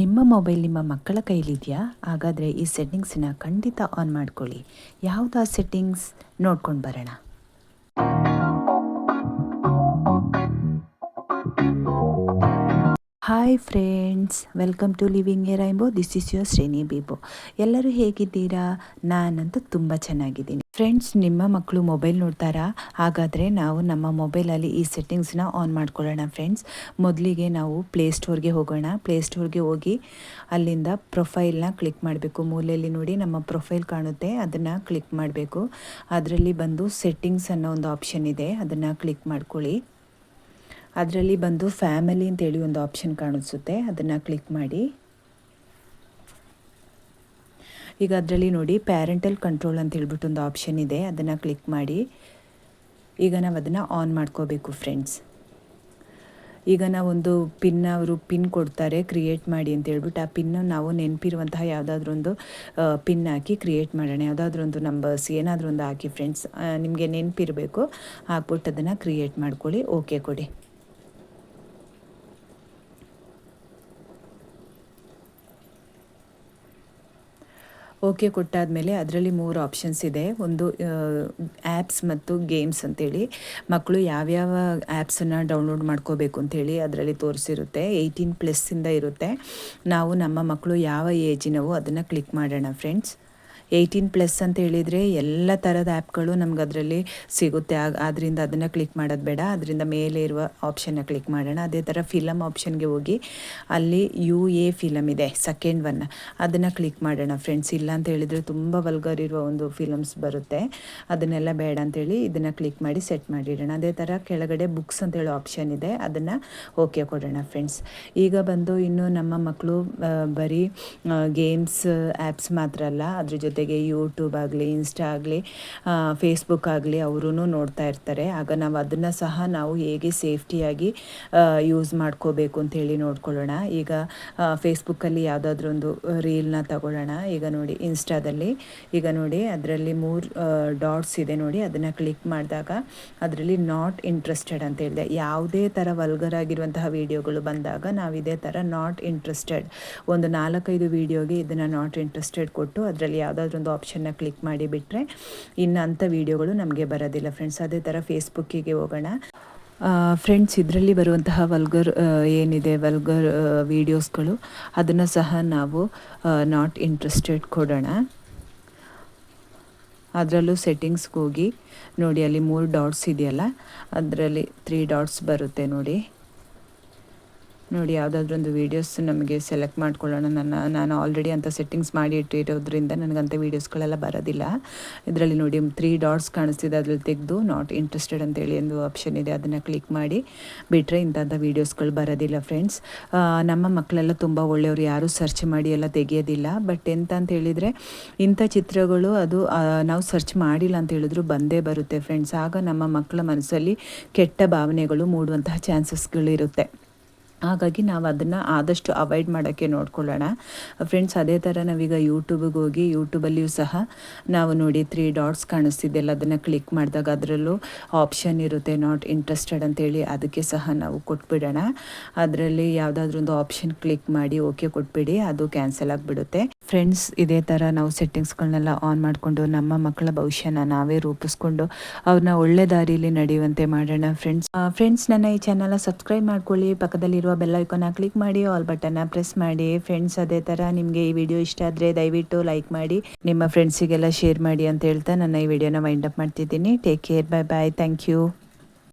ನಿಮ್ಮ ಮೊಬೈಲ್ ನಿಮ್ಮ ಮಕ್ಕಳ ಕೈಲಿದೆಯಾ? ಹಾಗಾದರೆ ಈ ಸೆಟ್ಟಿಂಗ್ಸನ್ನ ಖಂಡಿತ ಆನ್ ಮಾಡ್ಕೊಳ್ಳಿ. ಯಾವುದು ಆ ಸೆಟ್ಟಿಂಗ್ಸ್ ನೋಡ್ಕೊಂಡು ಬರೋಣ. Hi friends, welcome to living a rainbow. This is your Shreni Bebo. ಎಲ್ಲರೂ ಹೇಗಿದ್ದೀರಾ? ನಾನಂತೂ ತುಂಬ ಚೆನ್ನಾಗಿದ್ದೀನಿ. ಫ್ರೆಂಡ್ಸ್, ನಿಮ್ಮ ಮಕ್ಕಳು ಮೊಬೈಲ್ ನೋಡ್ತಾರಾ? ಹಾಗಾದರೆ ನಾವು ನಮ್ಮ ಮೊಬೈಲಲ್ಲಿ ಈ ಸೆಟ್ಟಿಂಗ್ಸ್ನ ಆನ್ ಮಾಡ್ಕೊಳ್ಳೋಣ ಫ್ರೆಂಡ್ಸ್. ಮೊದಲಿಗೆ ನಾವು ಪ್ಲೇಸ್ಟೋರ್ಗೆ ಹೋಗೋಣ. ಪ್ಲೇಸ್ಟೋರ್ಗೆ ಹೋಗಿ ಅಲ್ಲಿಂದ ಪ್ರೊಫೈಲ್ನ ಕ್ಲಿಕ್ ಮಾಡಬೇಕು. ಮೂಲೆಯಲ್ಲಿ ನೋಡಿ ನಮ್ಮ ಪ್ರೊಫೈಲ್ ಕಾಣುತ್ತೆ, ಅದನ್ನು ಕ್ಲಿಕ್ ಮಾಡಬೇಕು. ಅದರಲ್ಲಿ ಬಂದು ಸೆಟ್ಟಿಂಗ್ಸ್ ಅನ್ನೋ ಒಂದು ಆಪ್ಷನ್ ಇದೆ, ಅದನ್ನು ಕ್ಲಿಕ್ ಮಾಡ್ಕೊಳ್ಳಿ. ಅದರಲ್ಲಿ ಬಂದು ಫ್ಯಾಮಿಲಿ ಅಂತೇಳಿ ಒಂದು ಆಪ್ಷನ್ ಕಾಣಿಸುತ್ತೆ, ಅದನ್ನು ಕ್ಲಿಕ್ ಮಾಡಿ. ಈಗ ಅದರಲ್ಲಿ ನೋಡಿ ಪ್ಯಾರೆಂಟಲ್ ಕಂಟ್ರೋಲ್ ಅಂತ ಹೇಳ್ಬಿಟ್ಟು ಒಂದು ಆಪ್ಷನ್ ಇದೆ, ಅದನ್ನು ಕ್ಲಿಕ್ ಮಾಡಿ. ಈಗ ನಾವು ಅದನ್ನು ಆನ್ ಮಾಡ್ಕೋಬೇಕು ಫ್ರೆಂಡ್ಸ್. ಈಗ ನಾವೊಂದು ಅವರು ಪಿನ್ ಕೊಡ್ತಾರೆ, ಕ್ರಿಯೇಟ್ ಮಾಡಿ ಅಂತ ಹೇಳ್ಬಿಟ್ಟು ಆ ಪಿನ್ನು ನಾವು ನೆನಪಿರುವಂತಹ ಯಾವುದಾದ್ರೂ ಒಂದು ಪಿನ್ ಹಾಕಿ ಕ್ರಿಯೇಟ್ ಮಾಡೋಣ. ಯಾವುದಾದ್ರೂ ಒಂದು ನಂಬರ್ಸ್ ಏನಾದರೂ ಒಂದು ಹಾಕಿ ಫ್ರೆಂಡ್ಸ್, ನಿಮಗೆ ನೆನಪಿರಬೇಕು. ಹಾಕ್ಬಿಟ್ಟು ಅದನ್ನು ಕ್ರಿಯೇಟ್ ಮಾಡ್ಕೊಳ್ಳಿ. ಓಕೆ ಕೊಡಿ. ಓಕೆ ಕೊಟ್ಟಾದಮೇಲೆ ಅದರಲ್ಲಿ 3 ಆಪ್ಷನ್ಸ್ ಇದೆ. ಒಂದು ಆ್ಯಪ್ಸ್ ಮತ್ತು ಗೇಮ್ಸ್ ಅಂತೇಳಿ. ಮಕ್ಕಳು ಯಾವ್ಯಾವ ಆ್ಯಪ್ಸನ್ನು ಡೌನ್ಲೋಡ್ ಮಾಡ್ಕೋಬೇಕು ಅಂಥೇಳಿ ಅದರಲ್ಲಿ ತೋರಿಸಿರುತ್ತೆ. 18+ ಇರುತ್ತೆ. ನಾವು ನಮ್ಮ ಮಕ್ಕಳು ಯಾವ ಏಜಿನವೋ ಅದನ್ನು ಕ್ಲಿಕ್ ಮಾಡೋಣ ಫ್ರೆಂಡ್ಸ್. 18+ ಅಂತ ಹೇಳಿದರೆ ಎಲ್ಲ ಥರದ ಆ್ಯಪ್ಗಳು ನಮ್ಗೆ ಅದರಲ್ಲಿ ಸಿಗುತ್ತೆ. ಆದ್ದರಿಂದ ಅದನ್ನು ಕ್ಲಿಕ್ ಮಾಡೋದು ಬೇಡ, ಅದರಿಂದ ಮೇಲೆ ಇರುವ ಆಪ್ಷನ್ನ ಕ್ಲಿಕ್ ಮಾಡೋಣ. ಅದೇ ಥರ ಫಿಲಮ್ ಆಪ್ಷನ್ಗೆ ಹೋಗಿ ಅಲ್ಲಿ UA ಫಿಲಮ್ ಇದೆ, ಸೆಕೆಂಡ್ ಒನ್, ಅದನ್ನು ಕ್ಲಿಕ್ ಮಾಡೋಣ ಫ್ರೆಂಡ್ಸ್. ಇಲ್ಲ ಅಂತ ಹೇಳಿದರೆ ತುಂಬ ವಲ್ಗರ್ ಇರುವ ಒಂದು ಫಿಲಮ್ಸ್ ಬರುತ್ತೆ, ಅದನ್ನೆಲ್ಲ ಬೇಡ ಅಂತೇಳಿ ಇದನ್ನು ಕ್ಲಿಕ್ ಮಾಡಿ ಸೆಟ್ ಮಾಡಿಡೋಣ. ಅದೇ ಥರ ಕೆಳಗಡೆ ಬುಕ್ಸ್ ಅಂತೇಳಿ ಆಪ್ಷನ್ ಇದೆ, ಅದನ್ನು ಓಕೆ ಕೊಡೋಣ ಫ್ರೆಂಡ್ಸ್. ಈಗ ಬಂದು ಇನ್ನು ನಮ್ಮ ಮಕ್ಕಳು ಬರೀ ಗೇಮ್ಸ್ ಆ್ಯಪ್ಸ್ ಮಾತ್ರ ಅಲ್ಲ, ಅದ್ರ ಜೊತೆಗೆ ಯೂಟ್ಯೂಬ್ ಆಗಲಿ, ಇನ್ಸ್ಟಾ ಆಗಲಿ, ಫೇಸ್ಬುಕ್ ಆಗಲಿ ಅವರೂ ನೋಡ್ತಾ ಇರ್ತಾರೆ. ಆಗ ನಾವು ಅದನ್ನು ಸಹ ನಾವು ಹೇಗೆ ಸೇಫ್ಟಿಯಾಗಿ ಯೂಸ್ ಮಾಡ್ಕೋಬೇಕು ಅಂಥೇಳಿ ನೋಡ್ಕೊಳ್ಳೋಣ. ಈಗ ಫೇಸ್ಬುಕ್ಕಲ್ಲಿ ಯಾವುದಾದ್ರೂ ಒಂದು ರೀಲ್ನ ತಗೊಳ್ಳೋಣ. ಈಗ ನೋಡಿ ಇನ್ಸ್ಟಾದಲ್ಲಿ, ಈಗ ನೋಡಿ ಅದರಲ್ಲಿ 3 ಡಾಟ್ಸ್ ಇದೆ ನೋಡಿ, ಅದನ್ನು ಕ್ಲಿಕ್ ಮಾಡಿದಾಗ ಅದರಲ್ಲಿ ನಾಟ್ ಇಂಟ್ರೆಸ್ಟೆಡ್ ಅಂತ ಹೇಳಿದೆ. ಯಾವುದೇ ಥರ ವಲ್ಗರ್ ಆಗಿರುವಂತಹ ವಿಡಿಯೋಗಳು ಬಂದಾಗ ನಾವು ಇದೇ ಥರ ನಾಟ್ ಇಂಟ್ರೆಸ್ಟೆಡ್, ಒಂದು 4-5 ವಿಡಿಯೋಗೆ ಇದನ್ನು ನಾಟ್ ಇಂಟ್ರೆಸ್ಟೆಡ್ ಕೊಟ್ಟು ಅದರಲ್ಲಿ ಯಾವುದಾದ್ರೂ ಒಂದು ಆಪ್ಷನ್ನ ಕ್ಲಿಕ್ ಮಾಡಿ ಬಿಟ್ಟರೆ ಇನ್ನು ಅಂಥ ವಿಡಿಯೋಗಳು ನಮಗೆ ಬರೋದಿಲ್ಲ ಫ್ರೆಂಡ್ಸ್. ಅದೇ ಥರ ಫೇಸ್ಬುಕ್ಕಿಗೆ ಹೋಗೋಣ ಫ್ರೆಂಡ್ಸ್. ಇದರಲ್ಲಿ ಬರುವಂತಹ ವಲ್ಗರ್ ವೀಡಿಯೋಸ್ಗಳು ಅದನ್ನು ಸಹ ನಾವು ನಾಟ್ ಇಂಟ್ರೆಸ್ಟೆಡ್ ಕೊಡೋಣ. ಅದರಲ್ಲೂ ಸೆಟ್ಟಿಂಗ್ಸ್ಗೆ ಹೋಗಿ ನೋಡಿ, ಅಲ್ಲಿ 3 ಡಾಟ್ಸ್ ಇದೆಯಲ್ಲ, ಅದರಲ್ಲಿ 3 ಡಾಟ್ಸ್ ಬರುತ್ತೆ ನೋಡಿ. ಯಾವುದಾದ್ರೂ ಒಂದು ವೀಡಿಯೋಸ್ ನಮಗೆ ಸೆಲೆಕ್ಟ್ ಮಾಡ್ಕೊಳ್ಳೋಣ. ನಾನು ಆಲ್ರೆಡಿ ಅಂಥ ಸೆಟ್ಟಿಂಗ್ಸ್ ಮಾಡಿ ಇಟ್ಟಿರೋದ್ರಿಂದ ನನಗಂಥ ವೀಡಿಯೋಸ್ಗಳೆಲ್ಲ ಬರೋದಿಲ್ಲ. ಇದರಲ್ಲಿ ನೋಡಿ 3 ಡಾಟ್ಸ್ ಕಾಣಿಸ್ತಿದೆ, ಅದರಲ್ಲಿ ತೆಗೆದು ನಾಟ್ ಇಂಟ್ರೆಸ್ಟೆಡ್ ಅಂತೇಳಿ ಒಂದು ಆಪ್ಷನ್ ಇದೆ, ಅದನ್ನು ಕ್ಲಿಕ್ ಮಾಡಿ ಬಿಟ್ಟರೆ ಇಂಥ ವೀಡಿಯೋಸ್ಗಳು ಬರೋದಿಲ್ಲ ಫ್ರೆಂಡ್ಸ್. ನಮ್ಮ ಮಕ್ಕಳೆಲ್ಲ ತುಂಬ ಒಳ್ಳೆಯವರು, ಯಾರೂ ಸರ್ಚ್ ಮಾಡಿ ಎಲ್ಲ ತೆಗೆಯೋದಿಲ್ಲ. ಬಟ್ ಎಂತ ಅಂತ ಹೇಳಿದರೆ ಇಂಥ ಚಿತ್ರಗಳು ಅದು ನಾವು ಸರ್ಚ್ ಮಾಡಿಲ್ಲ ಅಂತ ಹೇಳಿದ್ರು ಬಂದೇ ಬರುತ್ತೆ ಫ್ರೆಂಡ್ಸ್. ಆಗ ನಮ್ಮ ಮಕ್ಕಳ ಮನಸ್ಸಲ್ಲಿ ಕೆಟ್ಟ ಭಾವನೆಗಳು ಮೂಡುವಂತಹ ಚಾನ್ಸಸ್ಗಳಿರುತ್ತೆ. ಹಾಗಾಗಿ ನಾವು ಅದನ್ನು ಆದಷ್ಟು ಅವಾಯ್ಡ್ ಮಾಡೋಕ್ಕೆ ನೋಡ್ಕೊಳ್ಳೋಣ ಫ್ರೆಂಡ್ಸ್. ಅದೇ ಥರ ನಾವೀಗ ಯೂಟ್ಯೂಬಿಗೆ ಹೋಗಿ ಯೂಟ್ಯೂಬಲ್ಲಿಯೂ ಸಹ ನಾವು ನೋಡಿ 3 ಡಾಟ್ಸ್ ಕಾಣಿಸ್ತಿದ್ದೆಲ್ಲ, ಅದನ್ನು ಕ್ಲಿಕ್ ಮಾಡಿದಾಗ ಅದರಲ್ಲೂ ಆಪ್ಷನ್ ಇರುತ್ತೆ ನಾಟ್ ಇಂಟ್ರೆಸ್ಟೆಡ್ ಅಂತೇಳಿ, ಅದಕ್ಕೆ ಸಹ ನಾವು ಕೊಟ್ಬಿಡೋಣ. ಅದರಲ್ಲಿ ಯಾವುದಾದ್ರೂ ಒಂದು ಆಪ್ಷನ್ ಕ್ಲಿಕ್ ಮಾಡಿ ಓಕೆ ಕೊಟ್ಬಿಡಿ, ಅದು ಕ್ಯಾನ್ಸಲ್ ಆಗಿಬಿಡುತ್ತೆ ಫ್ರೆಂಡ್ಸ್. ಇದೇ ಥರ ನಾವು ಸೆಟ್ಟಿಂಗ್ಸ್ಗಳನ್ನೆಲ್ಲ ಆನ್ ಮಾಡಿಕೊಂಡು ನಮ್ಮ ಮಕ್ಕಳ ಭವಿಷ್ಯನ ನಾವೇ ರೂಪಿಸ್ಕೊಂಡು ಅವ್ರನ್ನ ಒಳ್ಳೆ ದಾರಿಯಲ್ಲಿ ನಡೆಯುವಂತೆ ಮಾಡೋಣ ಫ್ರೆಂಡ್ಸ್. ನನ್ನ ಈ ಚಾನಲ್ನ ಸಬ್ಸ್ಕ್ರೈಬ್ ಮಾಡ್ಕೊಳ್ಳಿ, ಪಕ್ಕದಲ್ಲಿರುವ ಬೆಲ್ ಐಕಾನ್ನ ಕ್ಲಿಕ್ ಮಾಡಿ, ಆಲ್ ಬಟನ್ನ ಪ್ರೆಸ್ ಮಾಡಿ ಫ್ರೆಂಡ್ಸ್. ಅದೇ ಥರ ನಿಮಗೆ ಈ ವಿಡಿಯೋ ಇಷ್ಟ ಆದರೆ ದಯವಿಟ್ಟು ಲೈಕ್ ಮಾಡಿ, ನಿಮ್ಮ ಫ್ರೆಂಡ್ಸಿಗೆಲ್ಲ ಶೇರ್ ಮಾಡಿ ಅಂತ ಹೇಳ್ತಾ ನನ್ನ ಈ ವಿಡಿಯೋನ ವೈಂಡ್ ಅಪ್ ಮಾಡ್ತಿದ್ದೀನಿ. Take care, bye bye, thank you.